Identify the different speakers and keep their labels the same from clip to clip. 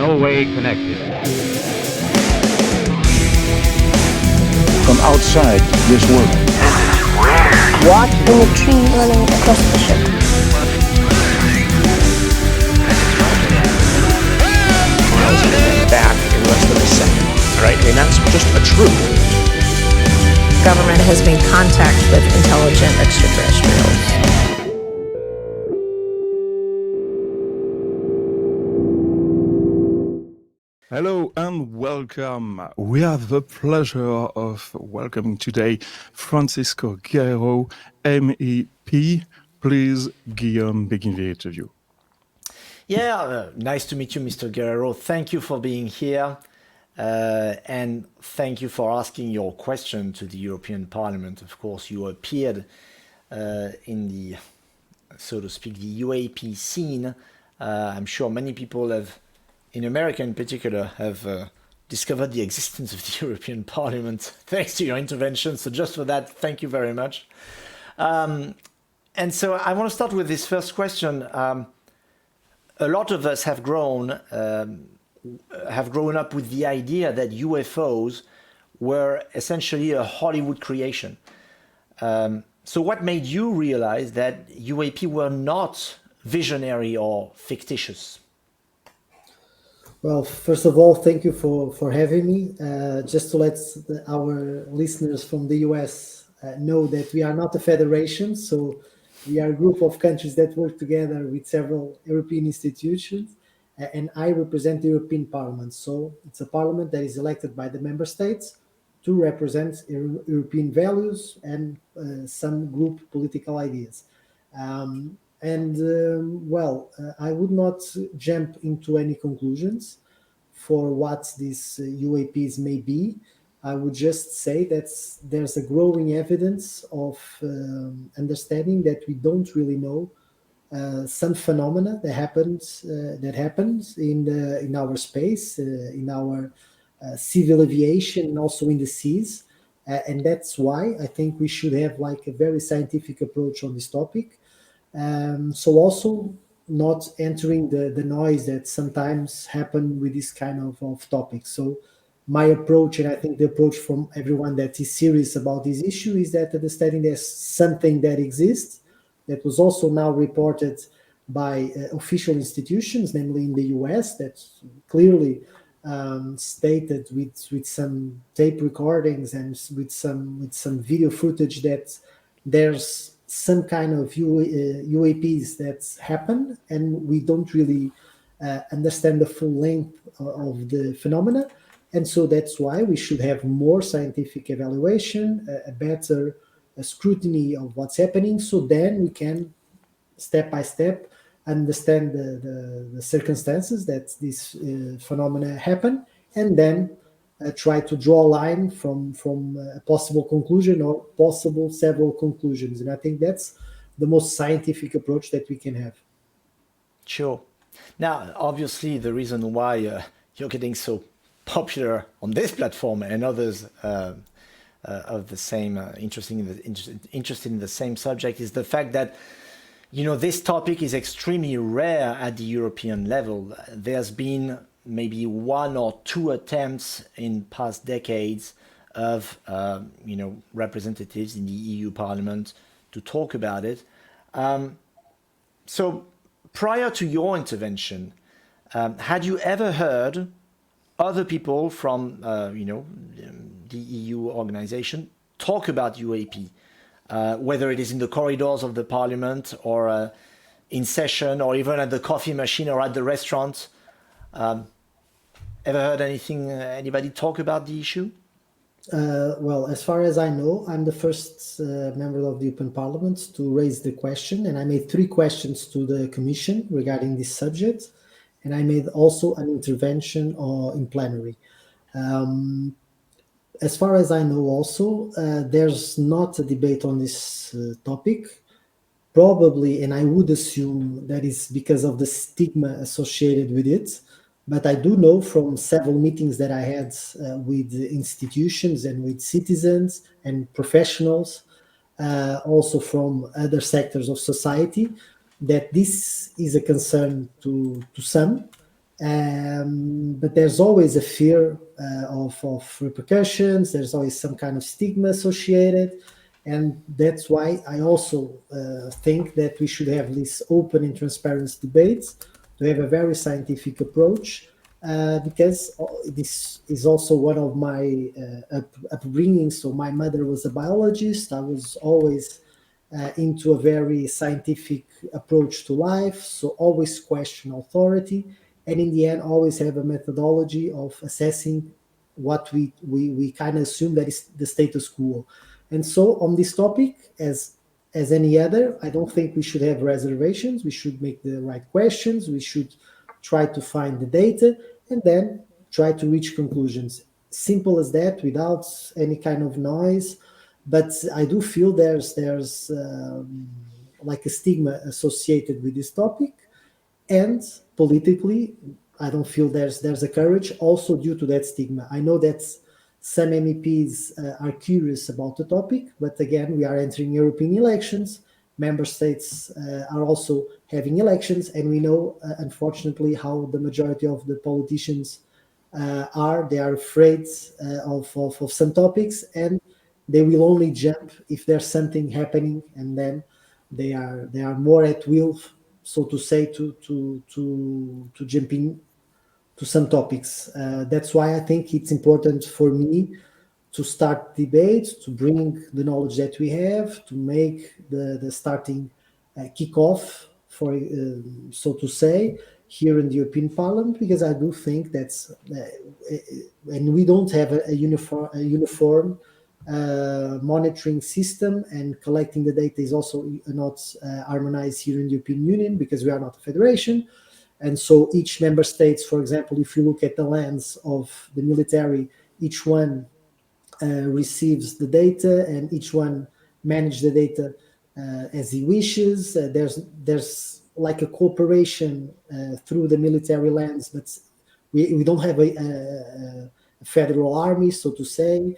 Speaker 1: no way connected.
Speaker 2: From outside this world.
Speaker 3: Watch in the tree running across the ship.
Speaker 4: Back in less than a second. All right, and that's just a truth.
Speaker 5: Government has made contact with intelligent extraterrestrials.
Speaker 6: Hello and welcome. We have the pleasure of welcoming today Francisco Guerreiro, MEP. Please, Guillaume, begin the interview.
Speaker 7: Yeah, nice to meet you, Mr. Guerreiro. Thank you for being here. And thank you for asking your question to the European Parliament. Of course, you appeared in the, so to speak, the UAP scene. I'm sure many people have, in America in particular, have discovered the existence of the European Parliament thanks to your intervention. So just for that, thank you very much. And so I want to start with this first question. A lot of us have grown up with the idea that UFOs were essentially a Hollywood creation. So what made you realize that UAP were not visionary or fictitious?
Speaker 8: Well, first of all, thank you for having me. Just to let our listeners from the US know that we are not a federation, so we are a group of countries that work together with several European institutions, and I represent the European Parliament. So it's a parliament that is elected by the member states to represent European values and some group political ideas. I would not jump into any conclusions for what these UAPs may be. I would just say that there's a growing evidence of understanding that we don't really know some phenomena that happens in our space, in our civil aviation, and also in the seas, and that's why I think we should have like a very scientific approach on this topic. So also not entering the noise that sometimes happen with this kind of topics. So my approach, and I think the approach from everyone that is serious about this issue, is that understanding there's something that exists that was also now reported by official institutions, namely in the US, that's clearly stated with some tape recordings and with some video footage that there's some kind of UAPs that happen, and we don't really understand the full length of the phenomena. And so that's why we should have more scientific evaluation, a better scrutiny of what's happening, so then we can, step by step, understand the circumstances that these phenomena happen, and then try to draw a line from a possible conclusion or possible several conclusions. And I think that's the most scientific approach that we can have.
Speaker 7: Sure. Now, obviously, the reason why you're getting so popular on this platform and others of the same interested in the same subject is the fact that, you know, this topic is extremely rare at the European level. There's been maybe one or two attempts in past decades of representatives in the EU Parliament to talk about it. So prior to your intervention, had you ever heard other people from the EU organization talk about UAP, whether it is in the corridors of the Parliament or in session or even at the coffee machine or at the restaurant? Ever heard anybody talk about the issue?
Speaker 8: Well, as far as I know, I'm the first member of the European Parliament to raise the question, and I made 3 questions to the Commission regarding this subject, and I made also an intervention in plenary. As far as I know also, there's not a debate on this topic, probably, and I would assume that is because of the stigma associated with it. But I do know from several meetings that I had with institutions and with citizens and professionals, also from other sectors of society, that this is a concern to some. But there's always a fear of repercussions. There's always some kind of stigma associated. And that's why I also think that we should have these open and transparent debates, to have a very scientific approach, because this is also one of my upbringing. So my mother was a biologist. I was always into a very scientific approach to life, so always question authority, and in the end always have a methodology of assessing what we kind of assume that is the status quo. And so on this topic, as any other, I don't think we should have reservations. We should make the right questions. We should try to find the data and then try to reach conclusions. Simple as that, without any kind of noise. But I do feel there's like a stigma associated with this topic, and politically, I don't feel there's a courage also due to that stigma. I know that some MEPs are curious about the topic, but again, we are entering European elections. Member states are also having elections, and we know, unfortunately, how the majority of the politicians are. They are afraid of some topics, and they will only jump if there's something happening, and then they are more at will, so to say, to jump in to some topics. That's why I think it's important for me to start debates, to bring the knowledge that we have, to make the starting kickoff, for so to say, here in the European Parliament, because I do think that's, and we don't have a uniform monitoring system, and collecting the data is also not harmonized here in the European Union, because we are not a federation. And so each member states, for example, if you look at the lens of the military, each one receives the data, and each one manages the data as he wishes. There's like a cooperation through the military lens, but we don't have a federal army, so to say,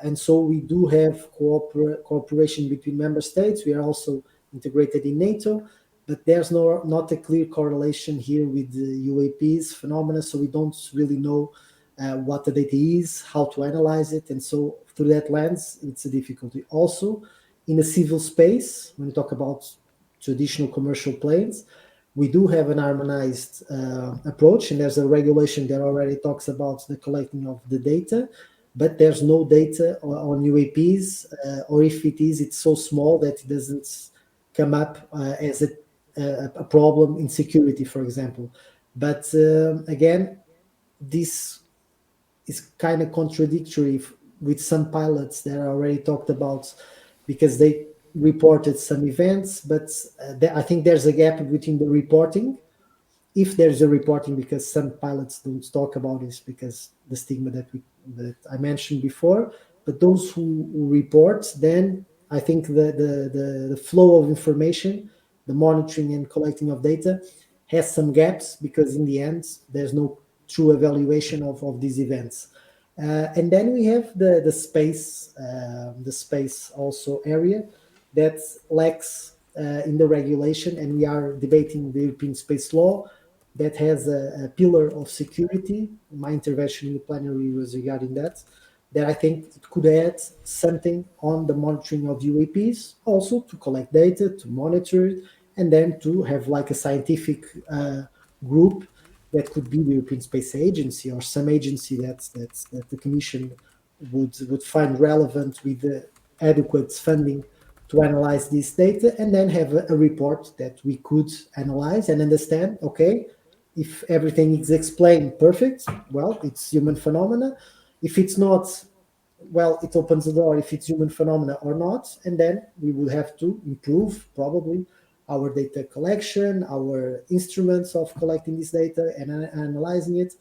Speaker 8: and so we do have cooperation between member states. We are also integrated in NATO, but there's not a clear correlation here with the UAPs phenomena, so we don't really know what the data is, how to analyze it, and so through that lens, it's a difficulty. Also, in a civil space, when we talk about traditional commercial planes, we do have an harmonized approach, and there's a regulation that already talks about the collecting of the data, but there's no data on UAPs, or if it is, it's so small that it doesn't come up as a problem in security, for example. But again, this is kind of contradictory with some pilots that are already talked about, because they reported some events, but I think there's a gap between the reporting, if there's a reporting, because some pilots don't talk about this because the stigma that I mentioned before. But those who report, then I think the flow of information, the monitoring and collecting of data, has some gaps, because in the end there's no true evaluation of these events. And then we have the space also area that lacks in the regulation, and we are debating the European space law that has a pillar of security. My intervention in the plenary was regarding that I think it could add something on the monitoring of UAPs, also to collect data, to monitor it, and then to have like a scientific group that could be the European Space Agency, or some agency that the Commission would find relevant with the adequate funding to analyze this data, and then have a report that we could analyze and understand, okay, if everything is explained perfect, well, it's human phenomena. If it's not, well, it opens the door if it's human phenomena or not, and then we will have to improve probably our data collection, our instruments of collecting this data and analyzing it,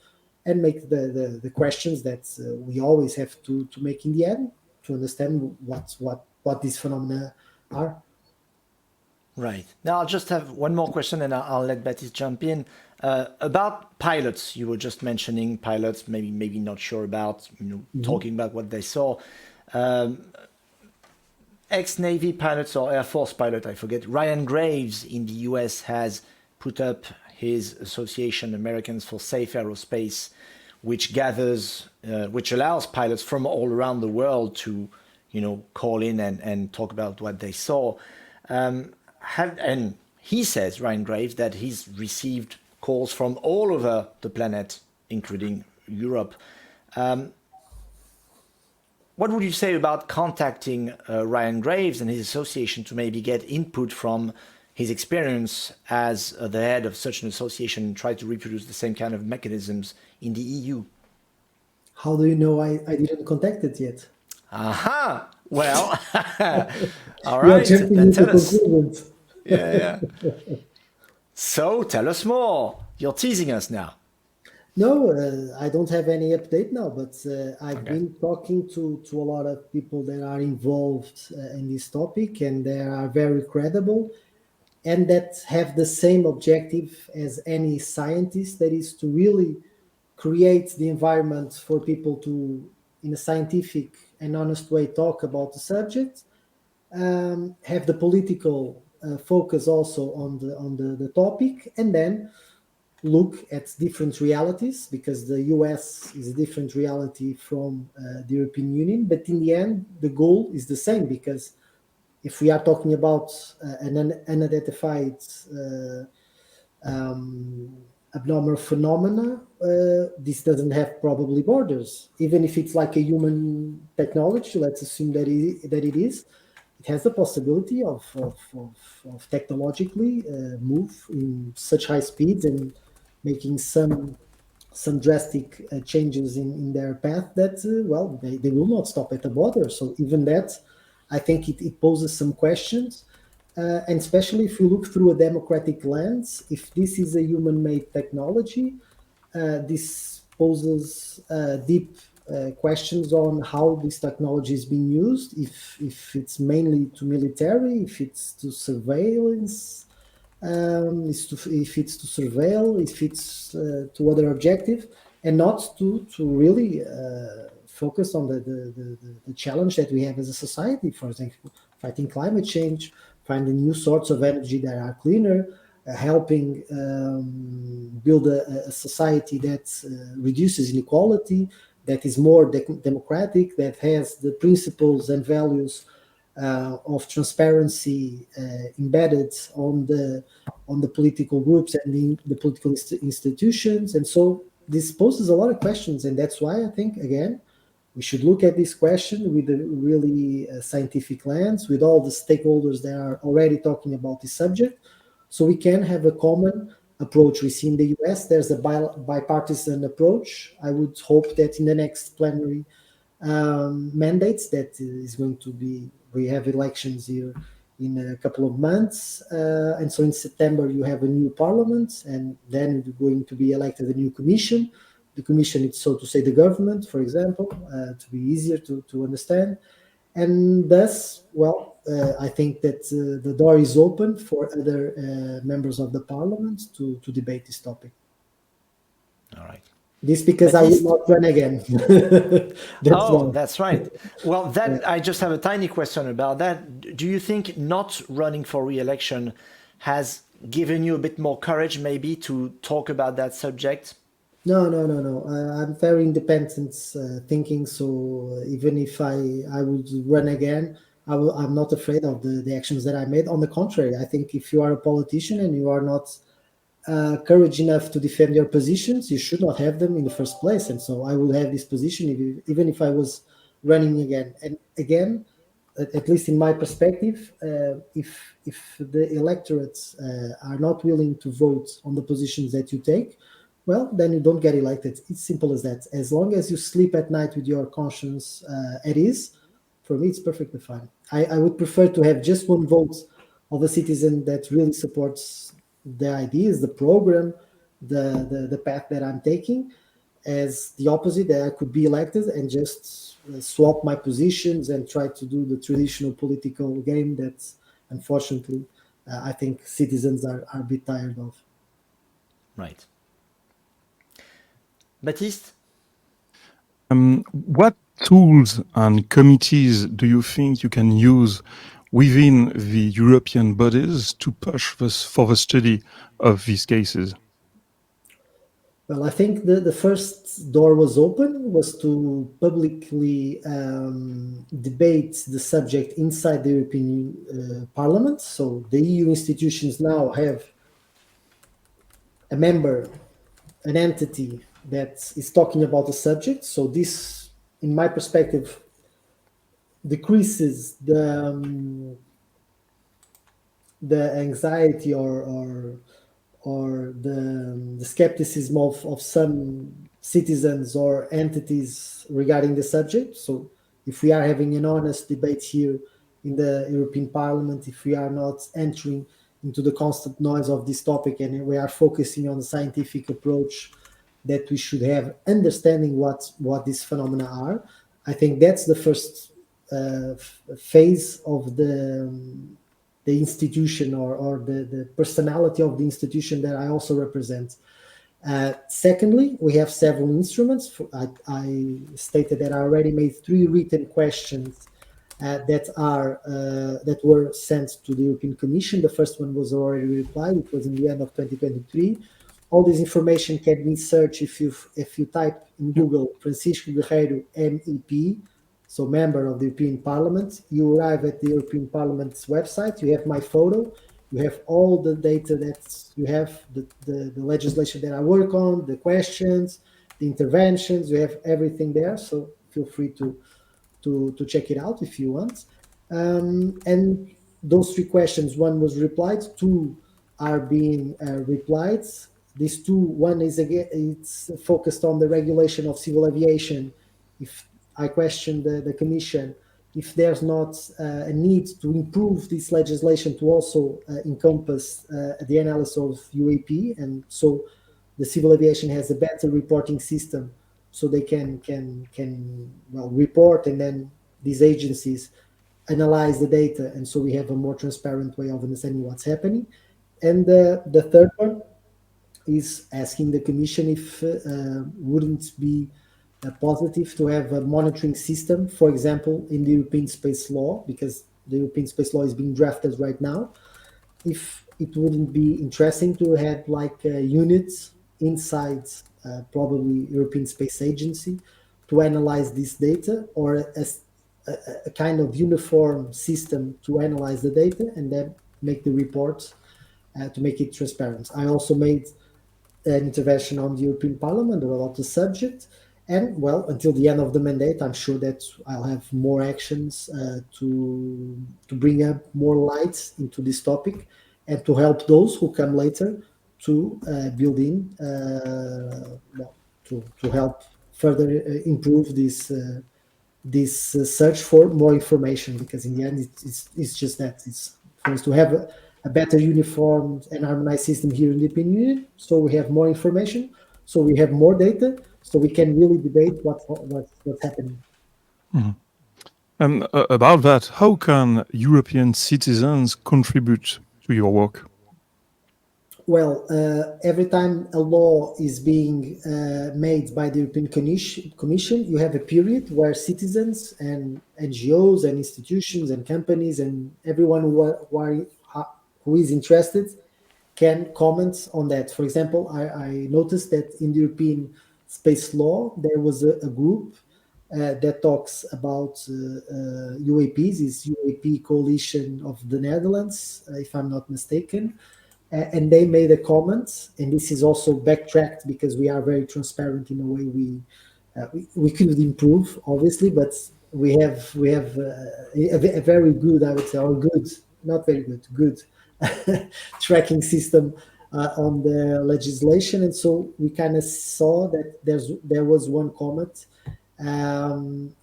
Speaker 8: and make the questions that we always have to make in the end, to understand what these phenomena are.
Speaker 7: Right. Now I'll just have one more question, and I'll let Baptiste jump in. About pilots, you were just mentioning pilots, maybe not sure about, talking about what they saw. Ex-Navy pilots or Air Force pilot, I forget, Ryan Graves in the US has put up his association, Americans for Safe Aerospace, which allows pilots from all around the world to, call in and talk about what they saw. And he says, Ryan Graves, that he's received calls from all over the planet, including Europe. What would you say about contacting Ryan Graves and his association to maybe get input from his experience as the head of such an association and try to reproduce the same kind of mechanisms in the EU?
Speaker 8: How do you know I didn't contact it yet?
Speaker 7: Aha! Well, all
Speaker 8: We are
Speaker 7: right.
Speaker 8: jumping
Speaker 7: Then
Speaker 8: into
Speaker 7: tell us.
Speaker 8: conclusions.
Speaker 7: Yeah. So tell us more. You're teasing us now.
Speaker 8: No, I don't have any update now, but I've been talking to a lot of people that are involved in this topic, and they are very credible, and that have the same objective as any scientist, that is to really create the environment for people to, in a scientific and honest way, talk about the subject, have the political focus also on the topic, and then look at different realities, because the US is a different reality from the European Union. But in the end, the goal is the same, because if we are talking about an unidentified abnormal phenomena, this doesn't have probably borders. Even if it's like a human technology, let's assume that it is, it has the possibility of technologically move in such high speeds and making some drastic changes in their path that, they will not stop at the border. So even that, I think it poses some questions. And especially if you look through a democratic lens, if this is a human-made technology, this poses deep questions on how this technology is being used, if it's mainly to military, if it's to surveillance, if it's to surveil, if it's to other objective, and not to really focus on the challenge that we have as a society, for example, fighting climate change, finding new sorts of energy that are cleaner, helping build a society that reduces inequality, that is more democratic, that has the principles and values of transparency embedded on the political groups and the political institutions. And so this poses a lot of questions, and that's why I think, again, we should look at this question with a really scientific lens, with all the stakeholders that are already talking about this subject, so we can have a common approach. We see in the US there's a bipartisan approach. I would hope that in the next plenary mandates, that is going to be, we have elections here in a couple of months, and so in September you have a new parliament, and then you're going to be elected a new commission. The commission is, so to say, the government, for example, to be easier to understand. And thus, I think that the door is open for other members of the parliament to debate this topic.
Speaker 7: All right.
Speaker 8: This because I will not run again.
Speaker 7: That's right. Well, I just have a tiny question about that. Do you think not running for re-election has given you a bit more courage, maybe, to talk about that subject?
Speaker 8: No. I'm very independent thinking. So even if I would run again, I'm not afraid of the actions that I made. On the contrary, I think if you are a politician and you are not courage enough to defend your positions, you should not have them in the first place. And so I will have this position even if I was running again. And again, at least in my perspective, if the electorates are not willing to vote on the positions that you take, then you don't get elected. It's simple as that. As long as you sleep at night with your conscience at ease, for me, it's perfectly fine. I would prefer to have just one vote of a citizen that really supports the ideas, the program, the path that I'm taking, as the opposite, that I could be elected and just swap my positions and try to do the traditional political game that, unfortunately, I think citizens are a bit tired of.
Speaker 7: Right. Baptiste?
Speaker 6: What tools and committees do you think you can use within the European bodies to push for the study of these cases?
Speaker 8: Well, I think the first door was open was to publicly debate the subject inside the European Parliament. So the EU institutions now have a member, an entity that is talking about the subject. So this, in my perspective, decreases the anxiety or the skepticism of some citizens or entities regarding the subject. So if we are having an honest debate here in the European Parliament, if we are not entering into the constant noise of this topic and we are focusing on the scientific approach that we should have, understanding what these phenomena are, I think that's the first phase of the institution or the personality of the institution that I also represent. Secondly, we have several instruments. I stated that I already made 3 written questions that were sent to the European Commission. The first one was already replied. It was in the end of 2023. All this information can be searched if you type in Google Francisco Guerreiro MEP, so member of the European Parliament. You arrive at the European Parliament's website. You have my photo. You have all the data that you have, the legislation that I work on, the questions, the interventions. You have everything there. So feel free to check it out if you want. And those 3 questions, one was replied, 2 are being replied. These 2, one is again, it's focused on the regulation of civil aviation. If I question the Commission, if there's not a need to improve this legislation to also encompass the analysis of UAP, and so the civil aviation has a better reporting system, so they can report, and then these agencies analyze the data, and so we have a more transparent way of understanding what's happening. And the third one is asking the Commission if wouldn't be positive to have a monitoring system, for example, in the European Space Law, because the European Space Law is being drafted right now. If it wouldn't be interesting to have like units inside probably European Space Agency to analyze this data, or a kind of uniform system to analyze the data and then make the reports to make it transparent. I also made an intervention on the European Parliament about the subject. And well, until the end of the mandate, I'm sure that I'll have more actions to bring up more light into this topic and to help those who come later to build in, to help further improve this search for more information. Because in the end, it's just that it's for us to have a better uniformed and harmonized system here in the European Union, so we have more information, so we have more data, so we can really debate what's happening.
Speaker 6: And about that, how can European citizens contribute to your work?
Speaker 8: Well, every time a law is being made by the European Commission, you have a period where citizens and NGOs and institutions and companies and everyone who is interested can comment on that. For example, I noticed that in the European Space Law, there was a group that talks about UAPs, is UAP Coalition of the Netherlands, if I'm not mistaken. And they made a comment, and this is also backtracked because we are very transparent in the way we could improve, obviously, but we have a very good, I would say, or good, not very good tracking system on the legislation. And so we kind of saw that there was one comment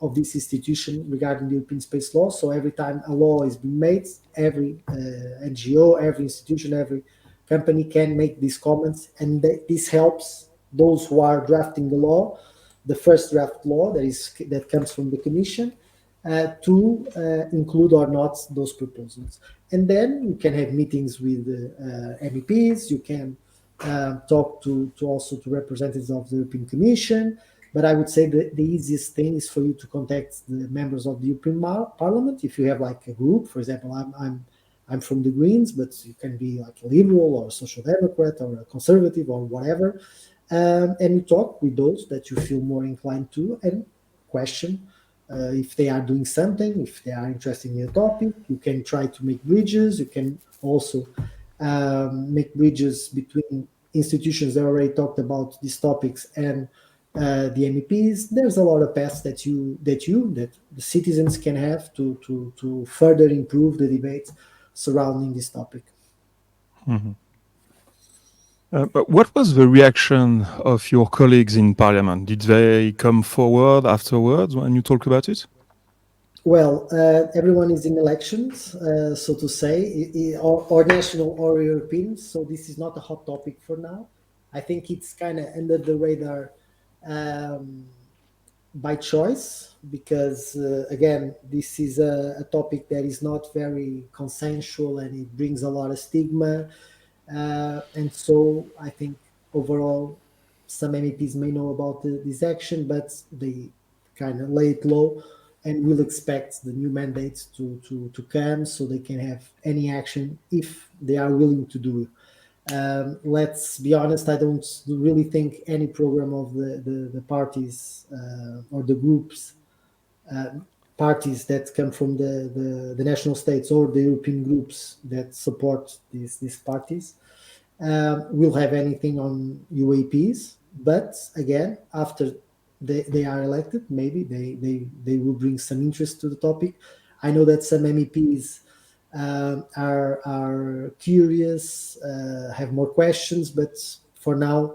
Speaker 8: of this institution regarding the European Space Law. So every time a law is being made, every NGO, every institution, every company can make these comments, and this helps those who are drafting the law, the first draft law that comes from the Commission, to include or not those proposals. And then you can have meetings with MEPs, you can talk to also to representatives of the European Commission. But I would say that the easiest thing is for you to contact the members of the European Parliament. If you have like a group, for example, I'm from the Greens, but you can be like a liberal or a social democrat or a conservative or whatever. and you talk with those that you feel more inclined to and question if they are doing something, if they are interested in a topic. You can try to make bridges. You can also make bridges between institutions that already talked about these topics and the MEPs. There's a lot of paths that the citizens can have to further improve the debate surrounding this topic.
Speaker 6: But what was the reaction of your colleagues in Parliament? Did they come forward afterwards when you talked about it?
Speaker 8: Well, everyone is in elections, so to say, or national or European. So this is not a hot topic for now. I think it's kind of under the radar by choice, because again, this is a topic that is not very consensual and it brings a lot of stigma. And so I think overall, some MEPs may know about this action, but they kind of lay it low and will expect the new mandates to come so they can have any action if they are willing to do it. Let's be honest, I don't really think any program of the parties or the groups, parties that come from the national states or the European groups that support these parties will have anything on UAPs. But again, after they are elected, maybe they will bring some interest to the topic. I know that some MEPs are curious, have more questions, but for now,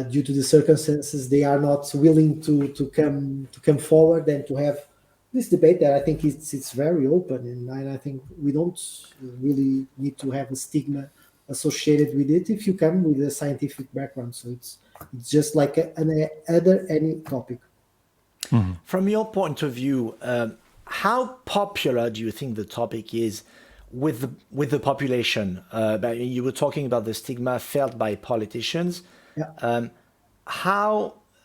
Speaker 8: due to the circumstances, they are not willing to come forward and to have this debate that I think it's very open, and I think we don't really need to have a stigma associated with it if you come with a scientific background. So it's just like any topic.
Speaker 7: Mm-hmm. From your point of view, how popular do you think the topic is with the population? You were talking about the stigma felt by politicians.
Speaker 8: Yeah.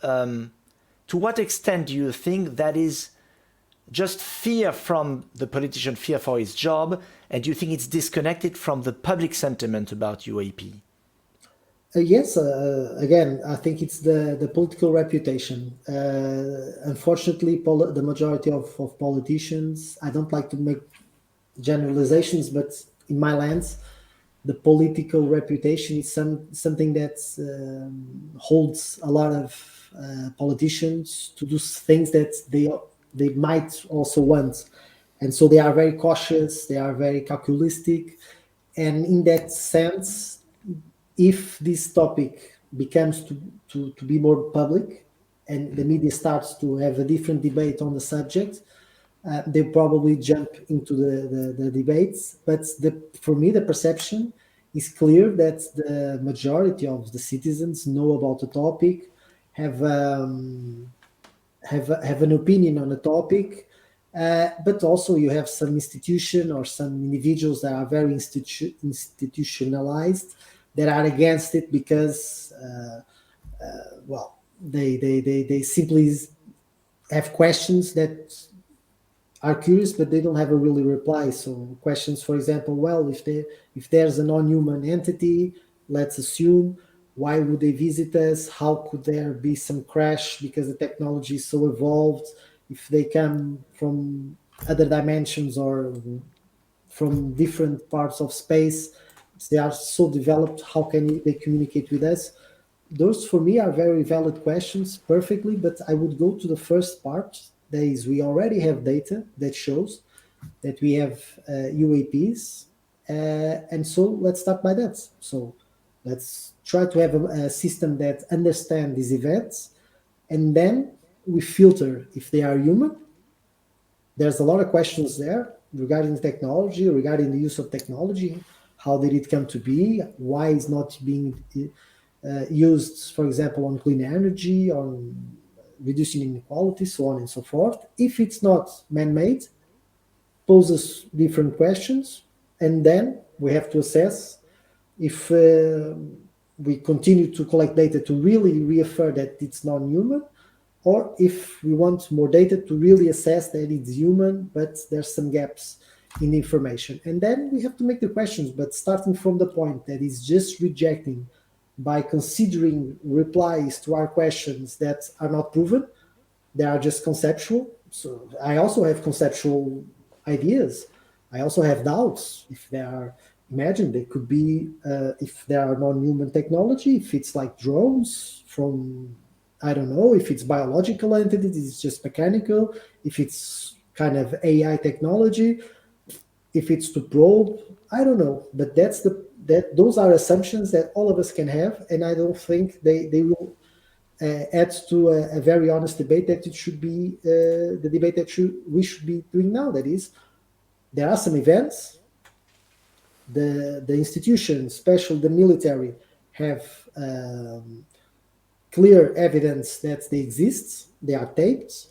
Speaker 7: To what extent do you think that is just fear from the politician, fear for his job, and do you think it's disconnected from the public sentiment about UAP?
Speaker 8: Yes, again, I think it's the political reputation. Unfortunately, the majority of politicians, I don't like to make generalizations, but in my lens, the political reputation is something that holds a lot of politicians to do things that they might also want. And so they are very cautious, they are very calculistic. And in that sense, if this topic becomes to be more public and the media starts to have a different debate on the subject, they probably jump into the debates. But for me, the perception is clear that the majority of the citizens know about the topic, have an opinion on the topic, but also you have some institution or some individuals that are very institutionalized that are against it because, they simply have questions that are curious, but they don't have a really reply. So questions, for example, well, if there's a non-human entity, let's assume, why would they visit us? How could there be some crash because the technology is so evolved? If they come from other dimensions or from different parts of space, they are so developed, how can they communicate with us? Those for me are very valid questions, perfectly, but I would go to the first part. That is, we already have data that shows that we have UAPs, and so let's start by that. So let's try to have a system that understands these events, and then we filter if they are human. There's a lot of questions there regarding technology, regarding the use of technology. How did it come to be? Why is not being used, for example, on clean energy, on reducing inequality, so on and so forth? If it's not man-made, poses different questions, and then we have to assess if we continue to collect data to really reaffirm that it's non-human, or if we want more data to really assess that it's human, but there's some gaps in the information. And then we have to make the questions, but starting from the point that is just rejecting by considering replies to our questions that are not proven. They are just conceptual. So I also have conceptual ideas. I also have doubts if they are. Imagine they could be if there are non-human technology, if it's like drones from, I don't know, if it's biological entities, it's just mechanical, if it's kind of AI technology, if it's to probe, I don't know. But those are assumptions that all of us can have, and I don't think they will add to a very honest debate that it should be the debate that we should be doing now. That is, there are some events. The institutions, especially the military, have clear evidence that they exist. They are taped.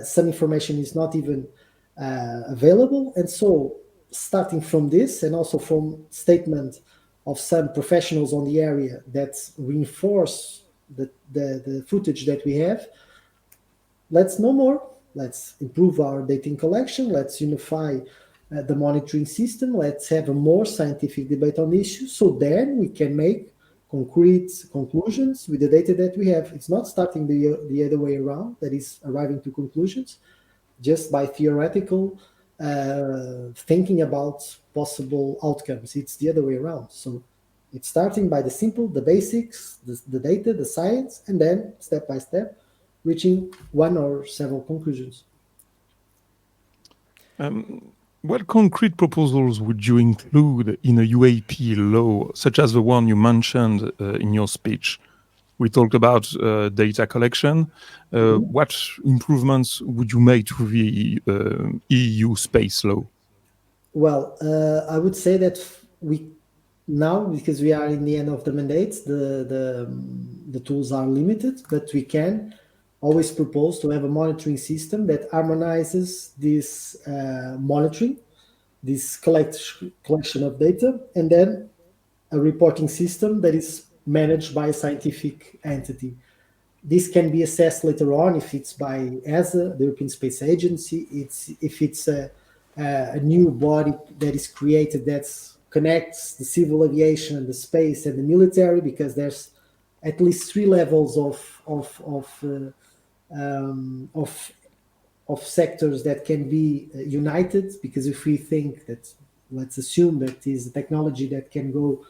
Speaker 8: Some information is not even available, and so starting from this, and also from statement of some professionals on the area that reinforce the footage that we have, let's know more. Let's improve our data collection. Let's unify the monitoring system. Let's have a more scientific debate on the issue, so then we can make concrete conclusions with the data that we have. It's not starting the other way around, that is arriving to conclusions just by theoretical thinking about possible outcomes. It's the other way around. So it's starting by the simple, the basics, the data, the science, and then step by step reaching one or several conclusions.
Speaker 6: What concrete proposals would you include in a UAP law, such as the one you mentioned in your speech? We talked about data collection. What improvements would you make to the EU space law?
Speaker 8: Well, I would say that we now, because we are in the end of the mandate, the tools are limited, but we can always propose to have a monitoring system that harmonizes this monitoring, this collection of data, and then a reporting system that is managed by a scientific entity. This can be assessed later on if it's by ESA, the European Space Agency, if it's a new body that is created that connects the civil aviation and the space and the military, because there's at least 3 levels of sectors that can be united. Because if we think that, let's assume that is a technology that can go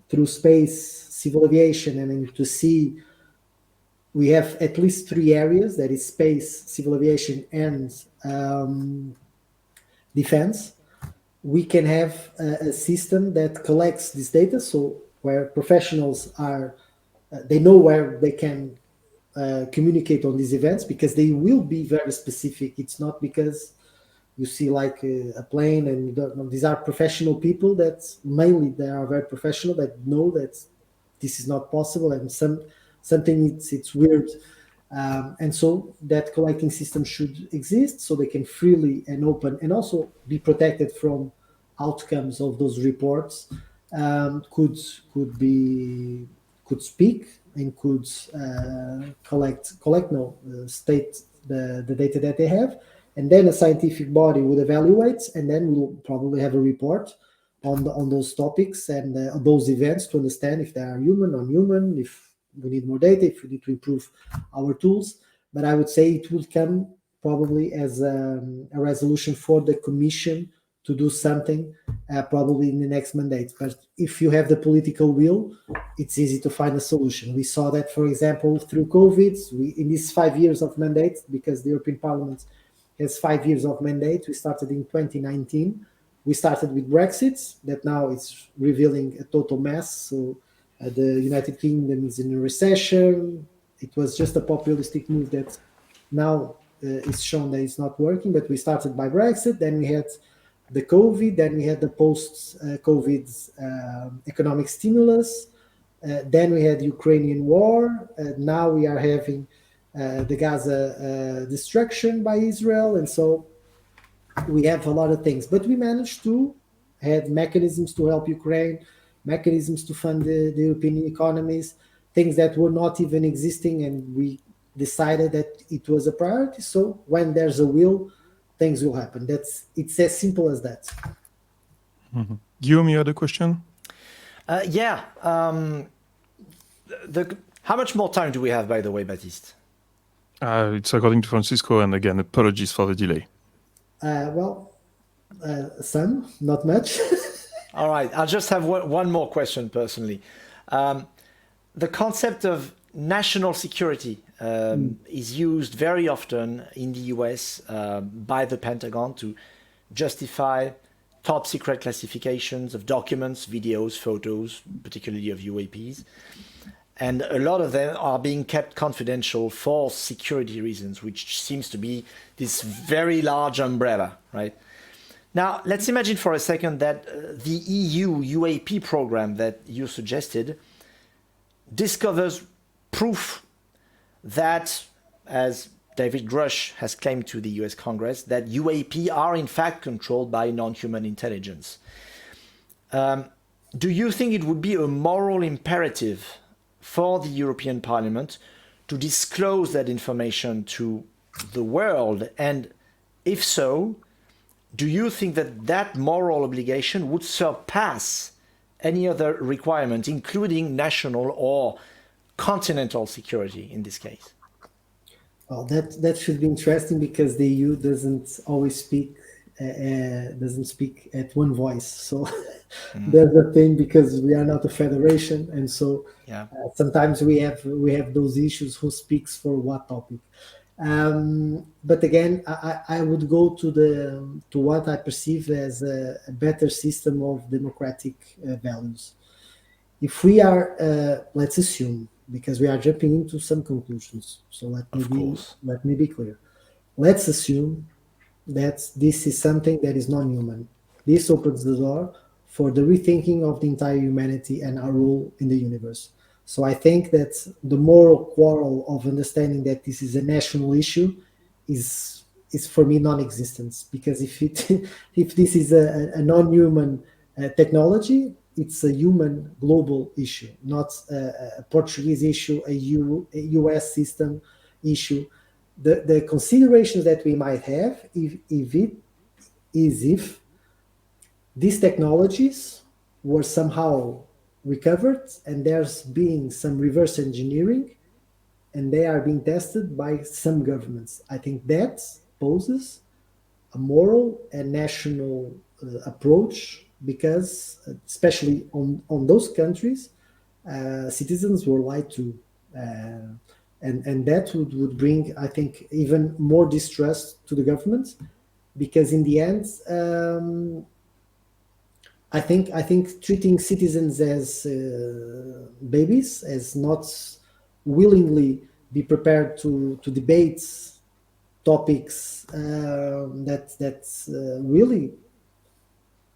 Speaker 8: through space, civil aviation, and into sea, we have at least 3 areas, that is space, civil aviation, and defense. We can have a system that collects this data, so where professionals are, they know where they can communicate on these events, because they will be very specific. It's not because you see like a plane and you don't know. These are professional people that mainly they are very professional, that know that this is not possible, and something it's weird. And so that collecting system should exist, so they can freely and open and also be protected from outcomes of those reports. Could speak and could state the data that they have, and then a scientific body would evaluate, and then we'll probably have a report on those topics and those events to understand if they are human, non-human, if we need more data, if we need to improve our tools. But I would say it will come probably as a resolution for the Commission to do something probably in the next mandate. But if you have the political will, it's easy to find a solution. We saw that, for example, through COVID, in these 5 years of mandate, because the European Parliament has 5 years of mandate. We started in 2019. We started with Brexit, that now it's revealing a total mess. So the United Kingdom is in a recession. It was just a populistic move that now is shown that it's not working. But we started by Brexit, then we had the COVID, then we had the post-COVID economic stimulus, then we had the Ukrainian war, now we are having the Gaza destruction by Israel, and so we have a lot of things. But we managed to have mechanisms to help Ukraine, mechanisms to fund the European economies, things that were not even existing, and we decided that it was a priority. So when there's a will, things will happen. It's as simple as that.
Speaker 6: Guillaume, you had a question?
Speaker 7: How much more time do we have, by the way, Baptiste?
Speaker 6: It's according to Francisco, and again, apologies for the delay.
Speaker 8: Some, not much.
Speaker 7: All right, I'll just have one more question personally. The concept of national security is used very often in the US by the Pentagon to justify top secret classifications of documents, videos, photos, particularly of UAPs. And a lot of them are being kept confidential for security reasons, which seems to be this very large umbrella, right? Now, let's imagine for a second that the EU UAP program that you suggested discovers proof that, as David Grush has claimed to the US Congress, that UAP are in fact controlled by non-human intelligence. Do you think it would be a moral imperative for the European Parliament to disclose that information to the world? And if so, do you think that that moral obligation would surpass any other requirement, including national or continental security in this case?
Speaker 8: Well, that should be interesting because the EU doesn't always speak at one voice. So that's the thing, because we are not a federation, and so sometimes we have those issues: who speaks for what topic. But again, I would go to what I perceive as a better system of democratic values. If we are, let's assume, because we are jumping into some conclusions, so let me be clear. Let's assume that this is something that is non-human. This opens the door for the rethinking of the entire humanity and our role in the universe. So I think that the moral quarrel of understanding that this is a national issue is for me non-existent, because if this is a non-human technology, it's a human global issue, not a Portuguese issue, a US system issue. The considerations that we might have if these technologies were somehow recovered and there's been some reverse engineering and they are being tested by some governments. I think that poses a moral and national approach, because especially on those countries, citizens were lied to. And that would bring, I think, even more distrust to the government, because in the end, I think treating citizens as babies, as not willingly be prepared to debate topics that really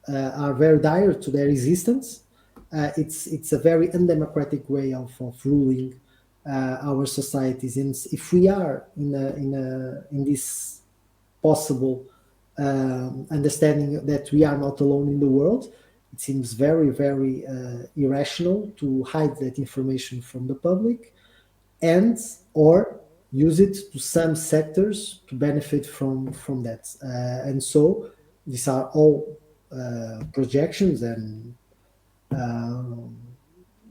Speaker 8: are very dire to their existence, it's a very undemocratic way of ruling our societies. And if we are in this possible understanding that we are not alone in the world, it seems very, very irrational to hide that information from the public, and or use it to some sectors to benefit from that. And so these are all projections, and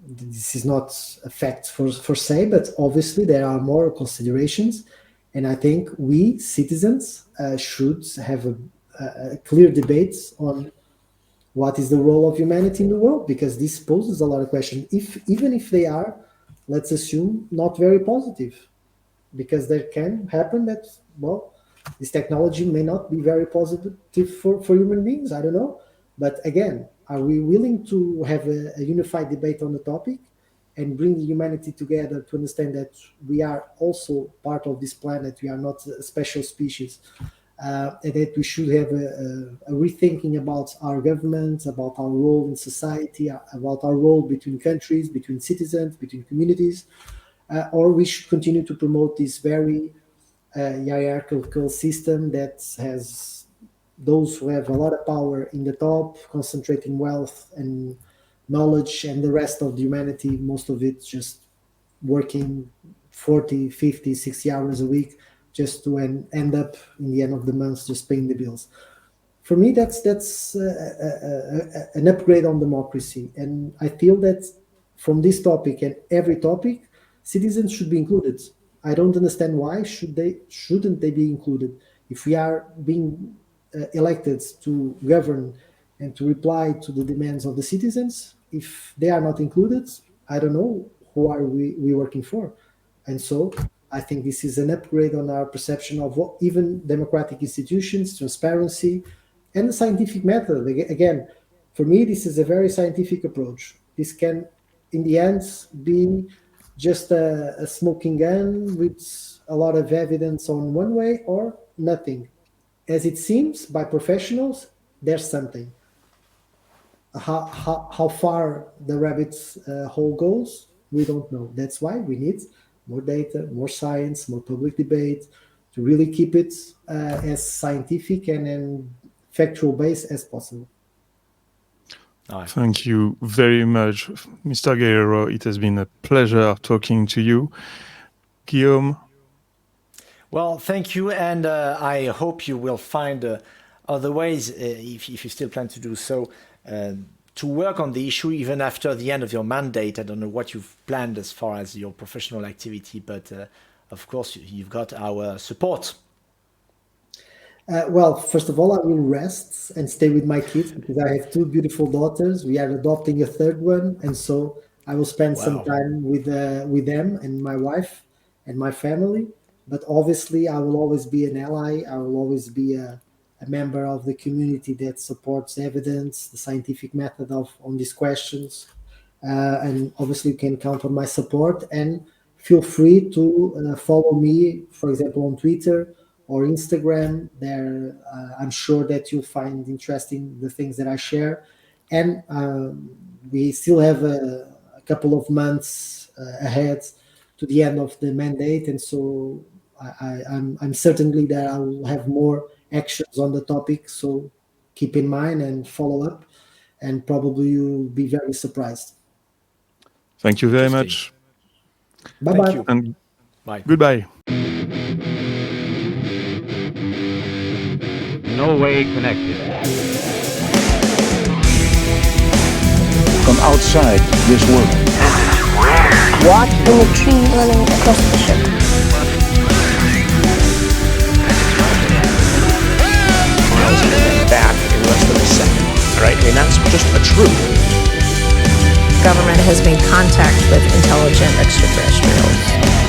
Speaker 8: this is not a fact for say, but obviously there are more considerations, and I think we citizens should have a clear debate on what is the role of humanity in the world, because this poses a lot of questions, even if they are, let's assume, not very positive, because there can happen that, well, this technology may not be very positive for human beings, I don't know. But again, are we willing to have a unified debate on the topic and bring humanity together to understand that we are also part of this planet, we are not a special species, and that we should have a rethinking about our governments, about our role in society, about our role between countries, between citizens, between communities, or we should continue to promote this very hierarchical system that has those who have a lot of power in the top, concentrating wealth and knowledge, and the rest of the humanity, most of it just working 40, 50, 60 hours a week just to end up in the end of the month just paying the bills. For me, that's an upgrade on democracy. And I feel that from this topic and every topic, citizens should be included. I don't understand why shouldn't they be included. If we are being elected to govern and to reply to the demands of the citizens, if they are not included, I don't know who are we working for. And so I think this is an upgrade on our perception of what even democratic institutions, transparency, and the scientific method. Again, for me, this is a very scientific approach. This can, in the end, be just a smoking gun with a lot of evidence on one way or nothing. As it seems, by professionals, there's something. How far the rabbit's hole goes, we don't know. That's why we need more data, more science, more public debate to really keep it as scientific and factual based as possible.
Speaker 6: Thank you very much, Mr. Guerreiro. It has been a pleasure talking to you. Guillaume?
Speaker 7: Well, thank you, and I hope you will find other ways, if you still plan to do so, to work on the issue even after the end of your mandate. I don't know what you've planned as far as your professional activity, but of course, you've got our support.
Speaker 8: Well, first of all, I will rest and stay with my kids because I have two beautiful daughters. We are adopting a third one, and so I will spend some time with them and my wife and my family. But obviously, I will always be an ally. I will always be a member of the community that supports evidence, the scientific method on these questions. And obviously, you can count on my support. And feel free to follow me, for example, on Twitter or Instagram. There, I'm sure that you'll find interesting the things that I share. And we still have a couple of months ahead to the end of the mandate, and so I'm certainly that I will have more actions on the topic. So keep in mind and follow up, and probably you'll be very surprised.
Speaker 6: Thank you very much.
Speaker 8: Bye
Speaker 7: Thank
Speaker 8: bye.
Speaker 7: you.
Speaker 6: And
Speaker 7: Bye.
Speaker 6: goodbye.
Speaker 1: No way connected.
Speaker 2: From outside this world.
Speaker 3: Watch in the tree running across the ship.
Speaker 4: Miles and back in less than a second. All right, and that's just a truth.
Speaker 5: Government has made contact with intelligent extraterrestrials.